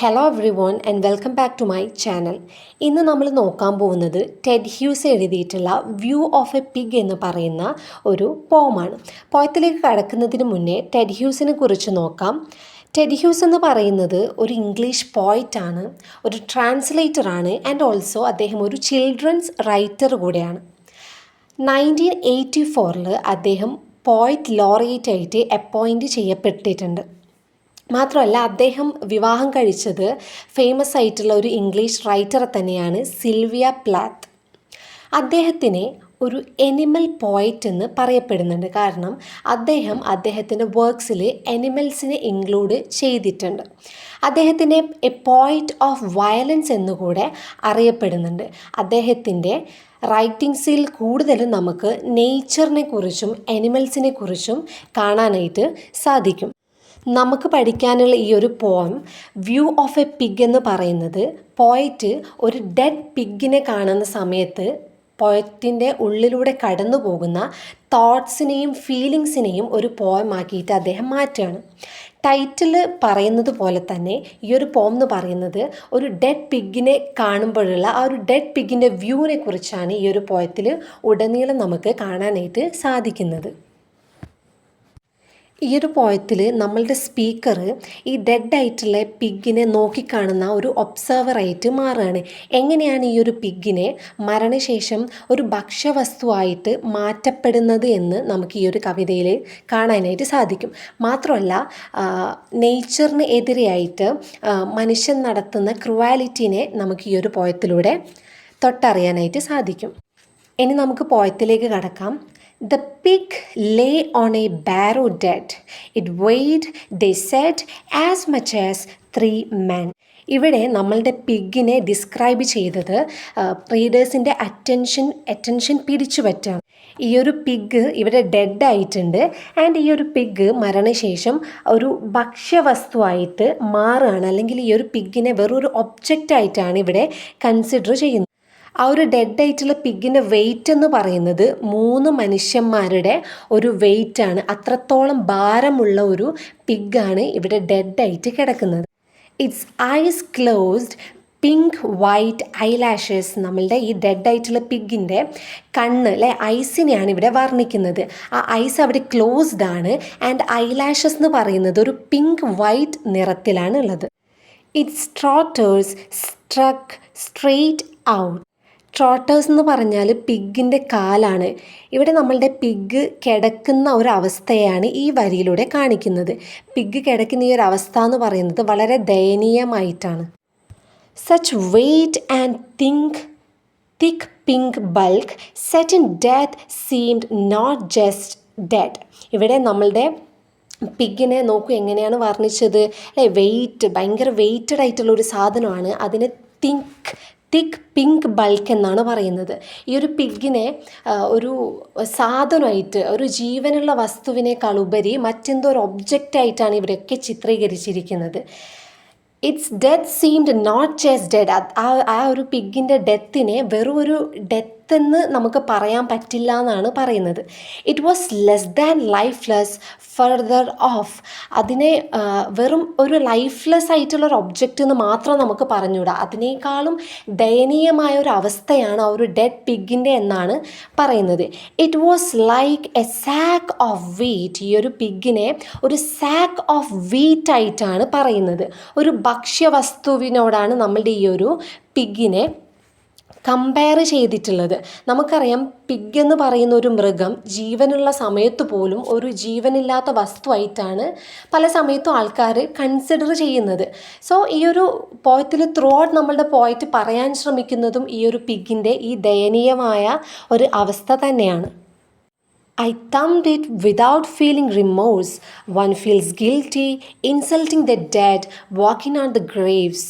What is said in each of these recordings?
Hello everyone and welcome back to my channel. ഇന്ന് നമ്മൾ നോക്കാൻ പോകുന്നത് ടെഡ് ഹ്യൂസ് എഴുതിയിട്ടുള്ള വ്യൂ ഓഫ് എ പിഗ് എന്ന് പറയുന്ന ഒരു പോമാണ്. പോയത്തിലേക്ക് കടക്കുന്നതിന് മുന്നേ ടെഡ് ഹ്യൂസിനെ കുറിച്ച് നോക്കാം. ടെഡ് ഹ്യൂസ് എന്ന് പറയുന്നത് ഒരു ഇംഗ്ലീഷ് പോയിറ്റാണ്, ഒരു ട്രാൻസ്ലേറ്ററാണ് ആൻഡ് ഓൾസോ അദ്ദേഹം ഒരു ചിൽഡ്രൻസ് റൈറ്റർ കൂടെയാണ്. 1984 അദ്ദേഹം പോയിറ്റ് ലോറിയേറ്റ് ആയിട്ട് അപ്പോയിൻറ്റ് ചെയ്യപ്പെട്ടിട്ടുണ്ട്. മാത്രമല്ല അദ്ദേഹം വിവാഹം കഴിച്ചത് ഫേമസ് ആയിട്ടുള്ള ഒരു ഇംഗ്ലീഷ് റൈറ്ററെ തന്നെയാണ്, സിൽവിയ പ്ലാത്ത്. അദ്ദേഹത്തിനെ ഒരു എനിമൽ പോയറ്റ് എന്ന് പറയപ്പെടുന്നുണ്ട്. കാരണം അദ്ദേഹത്തിൻ്റെ വർക്ക്സിൽ എനിമൽസിനെ ഇൻക്ലൂഡ് ചെയ്തിട്ടുണ്ട്. അദ്ദേഹത്തിനെ എ പോയിറ്റ് ഓഫ് വയലൻസ് എന്നുകൂടെ അറിയപ്പെടുന്നുണ്ട്. അദ്ദേഹത്തിൻ്റെ റൈറ്റിങ്സിൽ കൂടുതലും നമുക്ക് നേച്ചറിനെ കുറിച്ചും എനിമൽസിനെ കുറിച്ചും കാണാനായിട്ട് സാധിക്കും. നമുക്ക് പഠിക്കാനുള്ള ഈ ഒരു poem view of a pig എന്ന് പറയുന്നത് പോയറ്റ് ഒരു ഡെഡ് പിഗിനെ കാണുന്ന സമയത്ത് പോയറ്റിൻ്റെ ഉള്ളിലൂടെ കടന്നു പോകുന്ന തോട്ട്സിനെയും ഫീലിങ്സിനെയും ഒരു പോയമാക്കിയിട്ട് അദ്ദേഹം മാറ്റുകയാണ്. ടൈറ്റിൽ പറയുന്നത് പോലെ തന്നെ ഈ ഒരു പോം എന്ന് പറയുന്നത് ഒരു ഡെഡ് പിഗിനെ കാണുമ്പോഴുള്ള ആ ഒരു ഡെഡ് പിഗിൻ്റെ വ്യൂവിനെ കുറിച്ചാണ് ഈ ഒരു പോയത്തിൽ ഉടനീളം നമുക്ക് കാണാനായിട്ട് സാധിക്കുന്നത്. ഈ ഒരു പോയത്തിൽ നമ്മളുടെ സ്പീക്കർ ഈ ഡെഡ് ആയിട്ടുള്ള പിഗിനെ നോക്കിക്കാണുന്ന ഒരു ഒബ്സർവറായിട്ട് മാറുകയാണ്. എങ്ങനെയാണ് ഈ ഒരു പിഗിനെ മരണശേഷം ഒരു ഭക്ഷ്യവസ്തുവായിട്ട് മാറ്റപ്പെടുന്നത് എന്ന് നമുക്ക് ഈ ഒരു കവിതയിൽ കാണാനായിട്ട് സാധിക്കും. മാത്രമല്ല നേച്ചറിന് എതിരെയായിട്ട് മനുഷ്യൻ നടത്തുന്ന ക്രുവാലിറ്റീനെ നമുക്ക് ഈ ഒരു പോയത്തിലൂടെ തൊട്ടറിയാനായിട്ട് സാധിക്കും. ഇനി നമുക്ക് പോയത്തിലേക്ക് കടക്കാം. The pig lay on a barrow dead. It weighed, they said, as much as 3 men. ഇവിടെ നമ്മളുടെ പിഗിനെ ഡിസ്ക്രൈബ് ചെയ്തത് റീഡേഴ്സിൻ്റെ അറ്റൻഷൻ പിടിച്ചു പറ്റാണ്. ഈ ഒരു പിഗ് ഇവിടെ ഡെഡ് ആയിട്ടുണ്ട് ആൻഡ് ഈ ഒരു പിഗ് മരണശേഷം ഒരു ഭക്ഷ്യവസ്തുവായിട്ട് മാറുകയാണ്. അല്ലെങ്കിൽ ഈ ഒരു പിഗിനെ വെറൊരു ഒബ്ജക്റ്റ് ആയിട്ടാണ് ഇവിടെ കൺസിഡർ ചെയ്യുന്നത്. ആ ഒരു ഡെഡ് ആയിട്ടുള്ള പിഗിൻ്റെ വെയിറ്റ് എന്ന് പറയുന്നത് 3 മനുഷ്യന്മാരുടെ ഒരു വെയിറ്റാണ്. അത്രത്തോളം ഭാരമുള്ള ഒരു പിഗാണ് ഇവിടെ ഡെഡ് ആയിട്ട് കിടക്കുന്നത്. It's ice closed, pink white eyelashes. നമ്മളുടെ ഈ ഡെഡ് ആയിട്ടുള്ള പിഗിൻ്റെ കണ്ണ് അല്ലെ ഐസിനെയാണ് ഇവിടെ വർണ്ണിക്കുന്നത്. ആ ഐസ് അവിടെ ക്ലോസ്ഡ് ആണ് ആൻഡ് ഐലാഷസ് എന്ന് പറയുന്നത് ഒരു പിങ്ക് വൈറ്റ് നിറത്തിലാണ് ഉള്ളത്. It's trotters struck straight out. Trotters എന്ന് പറഞ്ഞാൽ പിഗിൻ്റെ കാലാണ്. ഇവിടെ നമ്മളുടെ പിഗ് കിടക്കുന്ന ഒരവസ്ഥയാണ് ഈ വരിയിലൂടെ കാണിക്കുന്നത്. പിഗ് കിടക്കുന്ന ഈ ഒരു അവസ്ഥ എന്ന് പറയുന്നത് വളരെ ദയനീയമായിട്ടാണ്. Such weight and thick pink bulk set in death seemed not just dead. ഇവിടെ നമ്മളുടെ പിഗിനെ നോക്കൂ എങ്ങനെയാണ് വർണ്ണിച്ചത് അല്ലേ. ഭയങ്കര വെയ്റ്റഡ് ആയിട്ടുള്ള ഒരു സാധനമാണ്. അതിന് തിക്ക് പിങ്ക് ബൾക്ക് എന്നാണ് പറയുന്നത്. ഈ ഒരു പിഗിനെ ഒരു സാധനമായിട്ട്, ഒരു ജീവനുള്ള വസ്തുവിനേക്കാൾ ഉപരി മറ്റെന്തോ ഒരു ഒബ്ജക്റ്റായിട്ടാണ് ഇവരൊക്കെ ചിത്രീകരിച്ചിരിക്കുന്നത്. It's death seemed not just dead. ആ ഒരു പിഗിൻ്റെ ഡെത്തിനെ വെറും ഒരു ഡെത്തെന്ന് നമുക്ക് പറയാൻ പറ്റില്ല എന്നാണ് പറയുന്നത്. It was less than lifeless further of. അതിനെ വെറും ഒരു ലൈഫ്ലെസ് ആയിട്ടുള്ള ഒരു ഒബ്ജക്റ്റ് എന്ന് മാത്രം നമുക്ക് പറഞ്ഞുകൂടാ. അതിനേക്കാളും ദയനീയമായ ഒരു അവസ്ഥയാണ് ആ ഒരു ഡെഡ് പിഗിൻ്റെ എന്നാണ് പറയുന്നത്. It was like a sack of wheat. ഈ ഒരു പിഗിനെ ഒരു സാക്ക് ഓഫ് വീറ്റ് ആയിട്ടാണ് പറയുന്നത്. ഒരു ഭക്ഷ്യവസ്തുവിനോടാണ് നമ്മളുടെ ഈ ഒരു പിഗിനെ കമ്പയർ ചെയ്തിട്ടുള്ളത്. നമുക്കറിയാം പിഗ് എന്ന് പറയുന്ന ഒരു മൃഗം ജീവനുള്ള സമയത്ത് പോലും ഒരു ജീവനില്ലാത്ത വസ്തുവായിട്ടാണ് പല സമയത്തും ആൾക്കാർ കൺസിഡർ ചെയ്യുന്നത്. സോ ഈ ഒരു പോയത്തിൽ ത്രൂ ഔട്ട് നമ്മളുടെ പോയറ്റ് പറയാൻ ശ്രമിക്കുന്നതും ഈ ഒരു പിഗിൻ്റെ ഈ ദയനീയമായ ഒരു അവസ്ഥ തന്നെയാണ്. I thumbed it without feeling remorse. One feels guilty, insulting the dead, walking on the graves.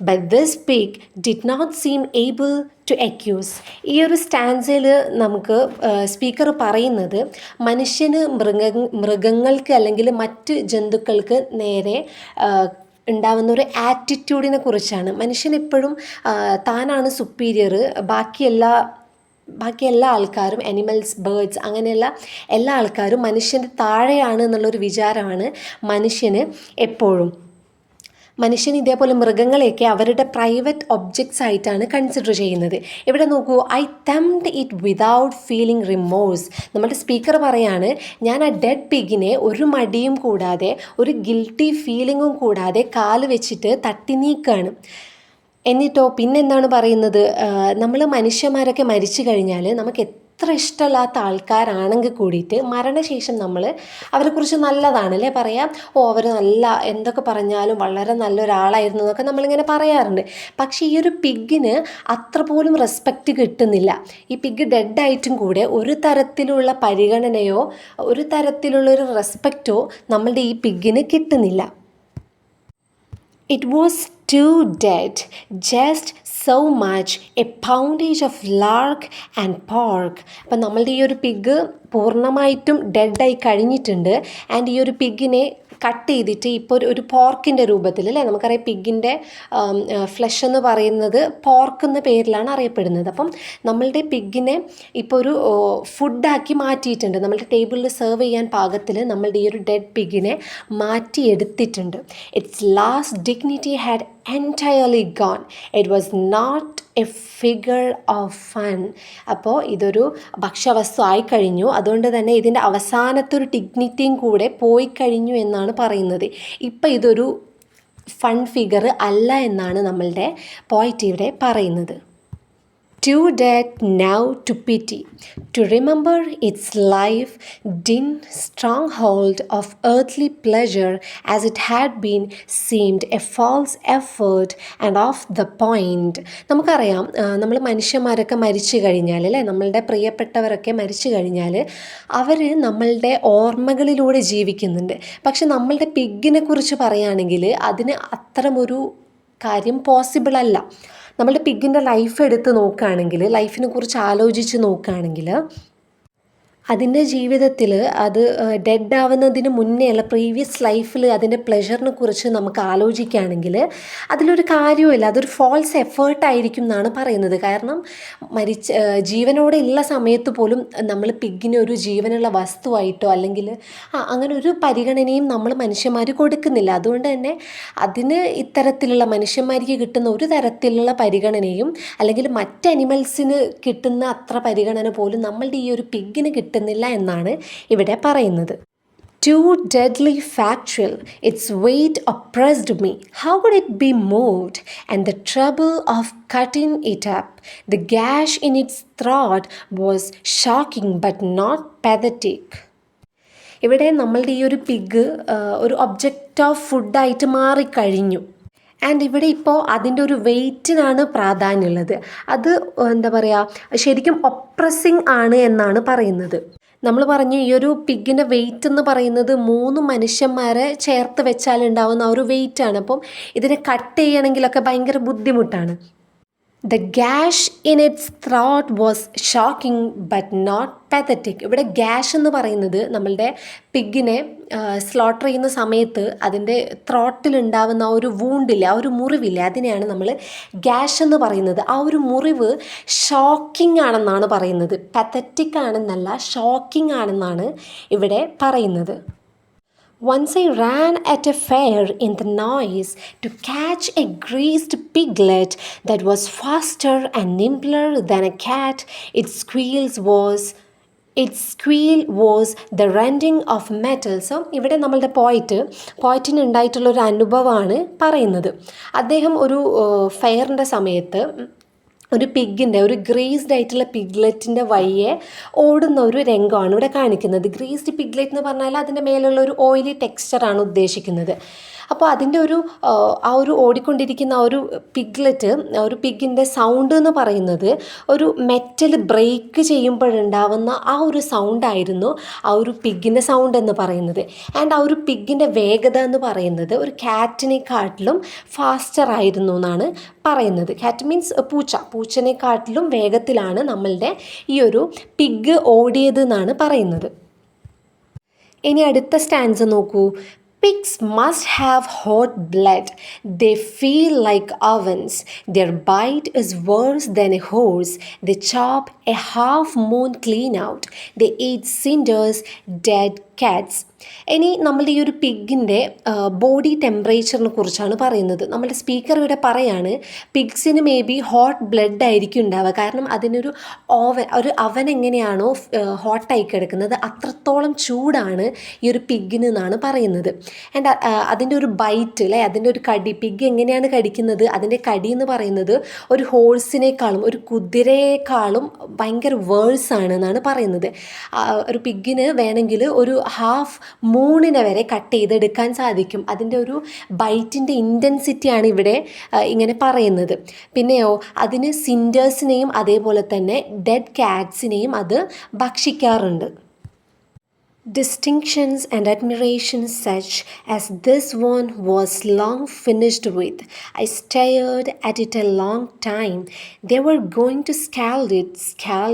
But this pig did not seem able to accuse. ഈ ഒരു സ്റ്റാൻസയിൽ നമുക്ക് സ്പീക്കർ പറയുന്നത് മനുഷ്യന് മൃഗങ്ങൾക്ക് അല്ലെങ്കിൽ മറ്റ് ജന്തുക്കൾക്ക് നേരെ ഉണ്ടാവുന്ന ഒരു ആറ്റിറ്റ്യൂഡിനെ കുറിച്ചാണ്. മനുഷ്യൻ എപ്പോഴും താനാണ് സുപ്പീരിയർ, ബാക്കി എല്ലാ ആൾക്കാരും അനിമൽസ്, ബേർഡ്സ്, അങ്ങനെയുള്ള എല്ലാ ആൾക്കാരും മനുഷ്യൻ്റെ താഴെയാണ് എന്നുള്ളൊരു വിചാരമാണ് മനുഷ്യന് എപ്പോഴും. മനുഷ്യൻ ഇതേപോലെ മൃഗങ്ങളെയൊക്കെ അവരുടെ പ്രൈവറ്റ് ഒബ്ജക്ട്സ് ആയിട്ടാണ് കൺസിഡർ ചെയ്യുന്നത്. ഇവിടെ നോക്കൂ, I thumbed it without feeling remorse. നമ്മുടെ സ്പീക്കർ പറയാണ്, ഞാൻ ആ ഡെഡ് പിഗിനെ ഒരു മടിയും കൂടാതെ ഒരു ഗിൽട്ടി ഫീലിങ്ങും കൂടാതെ കാല് വെച്ചിട്ട് തട്ടി നീക്കുകയാണ്. എന്നിട്ടോ പിന്നെന്താണ് പറയുന്നത്, നമ്മൾ മനുഷ്യന്മാരൊക്കെ മരിച്ചു കഴിഞ്ഞാൽ നമുക്ക് എത്ര ഇഷ്ടമില്ലാത്ത ആൾക്കാരാണെങ്കിൽ കൂടിയിട്ട് മരണശേഷം നമ്മൾ അവരെക്കുറിച്ച് നല്ലതാണ് അല്ലേ പറയാം. അവർ നല്ല എന്തൊക്കെ പറഞ്ഞാലും വളരെ നല്ലൊരാളായിരുന്നു എന്നൊക്കെ നമ്മളിങ്ങനെ പറയാറുണ്ട്. പക്ഷേ ഈ ഒരു പിഗിന് അത്ര പോലും റെസ്പെക്റ്റ് കിട്ടുന്നില്ല. ഈ പിഗ് ഡെഡായിട്ടും കൂടെ ഒരു തരത്തിലുള്ള പരിഗണനയോ ഒരു തരത്തിലുള്ളൊരു റെസ്പെക്റ്റോ നമ്മളുടെ ഈ പിഗിന് കിട്ടുന്നില്ല. It was too dead, just so much a poundage of lark and pork. അപ്പം നമ്മളുടെ ഈ ഒരു പിഗ് പൂർണ്ണമായിട്ടും ഡെഡായി കഴിഞ്ഞിട്ടുണ്ട്. ആൻഡ് ഈ ഒരു പിഗിനെ കട്ട് ചെയ്തിട്ട് ഇപ്പോൾ ഒരു പോർക്കിൻ്റെ രൂപത്തിൽ അല്ലേ, നമുക്കറിയാം പിഗിൻ്റെ ഫ്ലഷ് എന്ന് പറയുന്നത് പോർക്ക് എന്ന പേരിലാണ് അറിയപ്പെടുന്നത്. അപ്പം നമ്മളുടെ പിഗിനെ ഇപ്പോൾ ഒരു ഫുഡാക്കി മാറ്റിയിട്ടുണ്ട്. നമ്മളുടെ ടേബിളിൽ സെർവ് ചെയ്യാൻ പാകത്തിൽ നമ്മളുടെ ഈ ഒരു ഡെഡ് പിഗിനെ മാറ്റിയെടുത്തിട്ടുണ്ട്. Its last dignity had entirely gone. It was not a figure of fun. അപ്പോൾ ഇതൊരു ഭക്ഷ്യവസ്തു ആയിക്കഴിഞ്ഞു, അതുകൊണ്ട് തന്നെ ഇതിൻ്റെ അവസാനത്തെ ഒരു ഡിഗ്നിറ്റിയും കൂടെ പോയി കഴിഞ്ഞു എന്നാണ് പറയുന്നത്. ഇപ്പം ഇതൊരു ഫൺ ഫിഗർ അല്ല എന്നാണ് നമ്മളുടെ പോയിറ്റ് ഇവിടെ പറയുന്നത്. Too dead now to pity, to remember its life dim stronghold of earthly pleasure as it had been seemed a false effort and off the point. നമുക്കറിയാം, നമ്മൾ മനുഷ്യന്മാരൊക്കെ മരിച്ചു കഴിഞ്ഞാൽ അല്ലേ, നമ്മളുടെ പ്രിയപ്പെട്ടവരൊക്കെ മരിച്ചു കഴിഞ്ഞാൽ അവർ നമ്മളുടെ ഓർമ്മകളിലൂടെ ജീവിക്കുന്നുണ്ട്. പക്ഷെ നമ്മളുടെ പിഗിനെ കുറിച്ച് പറയുകയാണെങ്കിൽ അതിന് അത്തരമൊരു കാര്യം പോസിബിൾ അല്ല. നമ്മളുടെ പിഗിൻ്റെ ലൈഫ് എടുത്ത് നോക്കുകയാണെങ്കിൽ, ലൈഫിനെ കുറിച്ച് ആലോചിച്ച് നോക്കുകയാണെങ്കിൽ അതിൻ്റെ ജീവിതത്തിൽ അത് ഡെഡ് ആവുന്നതിന് മുന്നേയുള്ള പ്രീവിയസ് ലൈഫിൽ അതിൻ്റെ പ്ലെഷറിനെ കുറിച്ച് നമുക്ക് ആലോചിക്കുകയാണെങ്കിൽ അതിലൊരു കാര്യവുമില്ല, അതൊരു ഫോൾസ് എഫേർട്ടായിരിക്കും എന്നാണ് പറയുന്നത്. കാരണം ജീവനോടെ ഉള്ള സമയത്ത് പോലും നമ്മൾ പിഗിന് ഒരു ജീവനുള്ള വസ്തുവായിട്ടോ അല്ലെങ്കിൽ അങ്ങനെ ഒരു പരിഗണനയും നമ്മൾ മനുഷ്യന്മാർ കൊടുക്കുന്നില്ല. അതുകൊണ്ട് തന്നെ അതിന് ഇത്തരത്തിലുള്ള മനുഷ്യന്മാർക്ക് കിട്ടുന്ന ഒരു തരത്തിലുള്ള പരിഗണനയും അല്ലെങ്കിൽ മറ്റ് അനിമൽസിന് കിട്ടുന്ന അത്ര പരിഗണന പോലും നമ്മളുടെ ഈ ഒരു പിഗിന് കിട്ടുന്നില്ല എന്നാണ് ഇവിടെ പറയുന്നത്. Too deadly factual, its weight oppressed me. How could it be moved? And the trouble of cutting it up. The gash in its throat was shocking but not pathetic. ഇവിടെ നമ്മളുടെ ഈ ഒരു പിഗ് ഒരു ഒബ്ജക്റ്റ് ഓഫ് ഫുഡായിട്ട് മാറിക്കഴിഞ്ഞു. And ഇവിടെ ഇപ്പോൾ അതിൻ്റെ ഒരു വെയ്റ്റിനാണ് പ്രാധാന്യമുള്ളത്. അത് എന്താ പറയുക, ശരിക്കും ഒപ്രസിങ് ആണ് എന്നാണ് പറയുന്നത്. നമ്മൾ പറഞ്ഞു ഈ ഒരു പിഗിൻ്റെ വെയിറ്റ് എന്ന് പറയുന്നത് 3 മനുഷ്യന്മാരെ ചേർത്ത് വെച്ചാൽ ഉണ്ടാവുന്ന ഒരു വെയിറ്റാണ്. അപ്പം ഇതിനെ കട്ട് ചെയ്യണമെങ്കിലൊക്കെ ഭയങ്കര ബുദ്ധിമുട്ടാണ്. The gash in its throat was shocking but not pathetic. ഇവിടെ ഗാഷ് എന്ന് പറയുന്നത് നമ്മളുടെ പിഗിനെ സ്ലോട്ടർ ചെയ്യുന്ന സമയത്ത് അതിൻ്റെ ത്രോട്ടിലുണ്ടാവുന്ന ആ ഒരു വൂണ്ടില്ലേ, ആ ഒരു മുറിവില്ലേ, അതിനെയാണ് നമ്മൾ ഗാഷ് എന്ന് പറയുന്നത്. ആ ഒരു മുറിവ് ഷോക്കിംഗ് ആണെന്നാണ് പറയുന്നത്, പത്തറ്റിക് ആണെന്നല്ല, ഷോക്കിംഗ് ആണെന്നാണ് ഇവിടെ പറയുന്നത്. Once I ran at a fair in the noise to catch a greased piglet that was faster and nimbler than a cat. Its squeal was the rending of metal. So ഇവിടെ നമ്മളുടെ പോയിറ്റിന് ഉണ്ടായിട്ടുള്ളൊരു അനുഭവമാണ് പറയുന്നത്. അദ്ദേഹം ഒരു ഫെയറിൻ്റെ സമയത്ത് ഒരു പിഗിൻ്റെ, ഒരു ഗ്രീസ്ഡ് ആയിട്ടുള്ള പിഗ്ലെറ്റിൻ്റെ വഴിയെ ഓടുന്ന ഒരു രംഗമാണ് ഇവിടെ കാണിക്കുന്നത്. ഗ്രീസ്ഡ് പിഗ്ലെറ്റ് എന്ന് പറഞ്ഞാൽ അതിൻ്റെ മേലുള്ള ഒരു ഓയിലി ടെക്സ്ചറാണ് ഉദ്ദേശിക്കുന്നത്. അപ്പോൾ അതിൻ്റെ ആ ഒരു ഓടിക്കൊണ്ടിരിക്കുന്ന ആ ഒരു പിഗ്ലെറ്റ്, ഒരു പിഗിൻ്റെ സൗണ്ട് എന്ന് പറയുന്നത് ഒരു മെറ്റൽ ബ്രേക്ക് ചെയ്യുമ്പോഴുണ്ടാവുന്ന ആ ഒരു സൗണ്ടായിരുന്നു ആ ഒരു പിഗിൻ്റെ സൗണ്ട് എന്ന് പറയുന്നത്. ആൻഡ് ആ ഒരു പിഗിൻ്റെ വേഗത എന്ന് പറയുന്നത് ഒരു കാറ്റിനെക്കാട്ടിലും ഫാസ്റ്റർ ആയിരുന്നു എന്നാണ് പറയുന്നത്. കാറ്റ് മീൻസ് പൂച്ചനെക്കാട്ടിലും വേഗത്തിലാണ് നമ്മളുടെ ഈ ഒരു പിഗ് ഓടിയത് എന്നാണ് പറയുന്നത്. ഇനി അടുത്ത സ്റ്റാൻസ് നോക്കൂ. Pigs must have hot blood. They feel like ovens. Their bite is worse than a horse. They chop a half moon clean out. They eat cinders, dead Katz. ഇനി നമ്മളുടെ ഈ ഒരു പിഗിൻ്റെ ബോഡി ടെമ്പറേച്ചറിനെ കുറിച്ചാണ് പറയുന്നത്. നമ്മുടെ സ്പീക്കർ ഇവിടെ പറയാണ് പിഗ്സിന് മേ ബി ഹോട്ട് ബ്ലഡ് ആയിരിക്കും ഉണ്ടാവുക. കാരണം അതിനൊരു അവൻ എങ്ങനെയാണോ ഹോട്ടായി കിടക്കുന്നത് അത്രത്തോളം ചൂടാണ് ഈ ഒരു പിഗിന് എന്നാണ് പറയുന്നത്. ആൻഡ് അതിൻ്റെ ഒരു ബൈറ്റ് അല്ലേ, അതിൻ്റെ ഒരു കടി, പിഗ് എങ്ങനെയാണ് കടിക്കുന്നത്, അതിൻ്റെ കടി എന്ന് പറയുന്നത് ഒരു ഹോഴ്സിനേക്കാളും ഒരു കുതിരയേക്കാളും ഭയങ്കര വേഴ്സാണ് എന്നാണ് പറയുന്നത്. ഒരു പിഗിന് വേണമെങ്കിൽ ഒരു ഹാഫ് മൂണിനെ വരെ കട്ട് ചെയ്തെടുക്കാൻ സാധിക്കും. അതിൻ്റെ ഒരു ബൈറ്റിൻ്റെ ഇൻറ്റൻസിറ്റിയാണ് ഇവിടെ ഇങ്ങനെ പറയുന്നത്. പിന്നെയോ അതിന് സിൻഡേഴ്സിനെയും അതേപോലെ തന്നെ ഡെഡ് കാറ്റ്സിനെയും അത് ഭക്ഷിക്കാറുണ്ട്. Distinctions and admirations such as this one was long finished with. I stared at it a long time. They were going to scald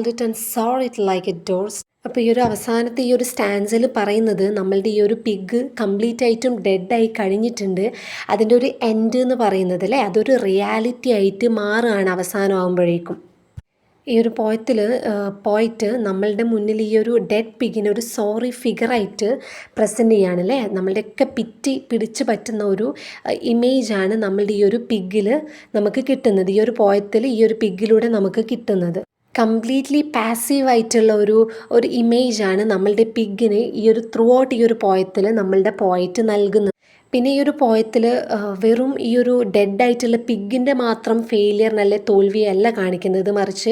it and saw it like a doorstep. അപ്പോൾ ഈ ഒരു അവസാനത്തെ ഈ ഒരു സ്റ്റാൻസിൽ പറയുന്നത് നമ്മളുടെ ഈ ഒരു പിഗ് കംപ്ലീറ്റ് ആയിട്ടും ഡെഡായി കഴിഞ്ഞിട്ടുണ്ട്. അതിൻ്റെ ഒരു എൻഡ് എന്ന് പറയുന്നത് അല്ലേ, അതൊരു റിയാലിറ്റി ആയിട്ട് മാറുകയാണ് അവസാനമാകുമ്പോഴേക്കും. ഈ ഒരു പോയിറ്റ് നമ്മളുടെ മുന്നിൽ ഈ ഒരു ഡെഡ് പിഗിനെ ഒരു സോറി ഫിഗറായിട്ട് പ്രസൻറ്റ് ചെയ്യുകയാണ് അല്ലേ. നമ്മളുടെയൊക്കെ പിടിച്ച് പറ്റുന്ന ഒരു ഇമേജാണ് നമ്മളുടെ ഈ ഒരു പിഗിൽ നമുക്ക് കിട്ടുന്നത്. ഈ ഒരു പോയത്തിൽ ഈ ഒരു പിഗിലൂടെ നമുക്ക് കിട്ടുന്നത് കംപ്ലീറ്റ്ലി പാസീവായിട്ടുള്ള ഒരു ഇമേജാണ് നമ്മളുടെ പിഗിന് ഈ ഒരു ത്രൂ ഔട്ട് ഈ ഒരു പോയത്തിൽ നമ്മളുടെ പോയറ്റ് നൽകുന്നത്. പിന്നെ ഈ ഒരു പോയത്തിൽ വെറും ഈ ഒരു ഡെഡായിട്ടുള്ള പിഗിൻ്റെ മാത്രം ഫെയിലിയറിനല്ലേ തോൽവിയല്ല കാണിക്കുന്നത്, മറിച്ച്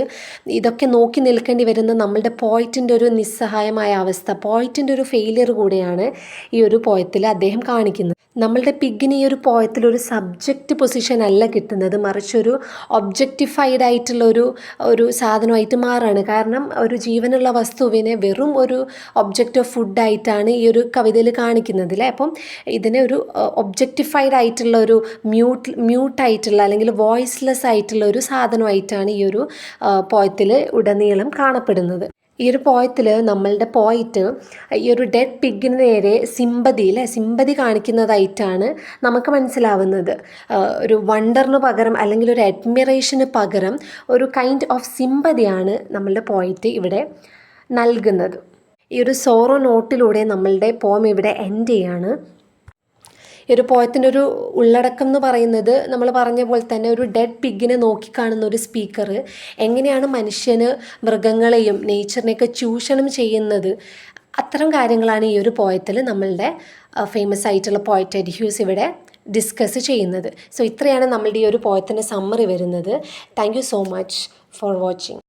ഇതൊക്കെ നോക്കി നിൽക്കേണ്ടി വരുന്ന നമ്മളുടെ പോയറ്റിൻ്റെ ഒരു നിസ്സഹായമായ അവസ്ഥ, പോയറ്റിൻ്റെ ഒരു ഫെയിലിയർ കൂടെയാണ് ഈ ഒരു പോയത്തിൽ അദ്ദേഹം കാണിക്കുന്നത്. നമ്മളുടെ പിഗിന് ഈ ഒരു പോയത്തിൽ ഒരു സബ്ജക്റ്റ് പൊസിഷൻ അല്ല കിട്ടുന്നത്, മറിച്ച് ഒരു ഒബ്ജക്റ്റിഫൈഡ് ആയിട്ടുള്ള ഒരു സാധനമായിട്ട് മാറാണ്. കാരണം ഒരു ജീവനുള്ള വസ്തുവിനെ വെറും ഒരു ഒബ്ജക്റ്റ് ഓഫ് ഫുഡായിട്ടാണ് ഈ ഒരു കവിതയിൽ കാണിക്കുന്നത് അല്ലേ. അപ്പം ഇതിനെ ഒരു ഒബ്ജക്റ്റിഫൈഡ് ആയിട്ടുള്ള ഒരു മ്യൂട്ടായിട്ടുള്ള അല്ലെങ്കിൽ വോയിസ്ലെസ് ആയിട്ടുള്ള ഒരു സാധനമായിട്ടാണ് ഈ ഒരു പോയത്തിൽ ഉടനീളം കാണപ്പെടുന്നത്. ഈ ഒരു പോയത്തിൽ നമ്മളുടെ പോയിറ്റ് ഈ ഒരു ഡെഡ് പിഗിന് നേരെ സിമ്പതി കാണിക്കുന്നതായിട്ടാണ് നമുക്ക് മനസ്സിലാവുന്നത്. ഒരു വണ്ടറിന് പകരം അല്ലെങ്കിൽ ഒരു അഡ്മിറേഷന് പകരം ഒരു കൈൻഡ് ഓഫ് സിമ്പതിയാണ് നമ്മളുടെ പോയിറ്റ് ഇവിടെ നൽകുന്നത്. ഈ ഒരു സോറോ നോട്ടിലൂടെ നമ്മളുടെ പോം ഇവിടെ എൻഡ് ചെയ്യാണ്. ഈ ഒരു പോയത്തിൻ്റെ ഒരു ഉള്ളടക്കം എന്ന് പറയുന്നത് നമ്മൾ പറഞ്ഞ പോലെ തന്നെ ഒരു ഡെഡ് പിഗിനെ നോക്കിക്കാണുന്ന ഒരു സ്പീക്കർ എങ്ങനെയാണ് മനുഷ്യന് മൃഗങ്ങളെയും നേച്ചറിനെയൊക്കെ ചൂഷണം ചെയ്യുന്നത്, അത്തരം കാര്യങ്ങളാണ് ഈ ഒരു പോയത്തിൽ നമ്മളുടെ ഫേമസ് ആയിട്ടുള്ള പോയറ്റ് എഡ് ഹ്യൂസ് ഇവിടെ ഡിസ്കസ് ചെയ്യുന്നത്. സോ ഇത്രയാണ് നമ്മളുടെ ഈ ഒരു പോയത്തിൻ്റെ സമ്മറി വരുന്നത്. Thank you so much for watching.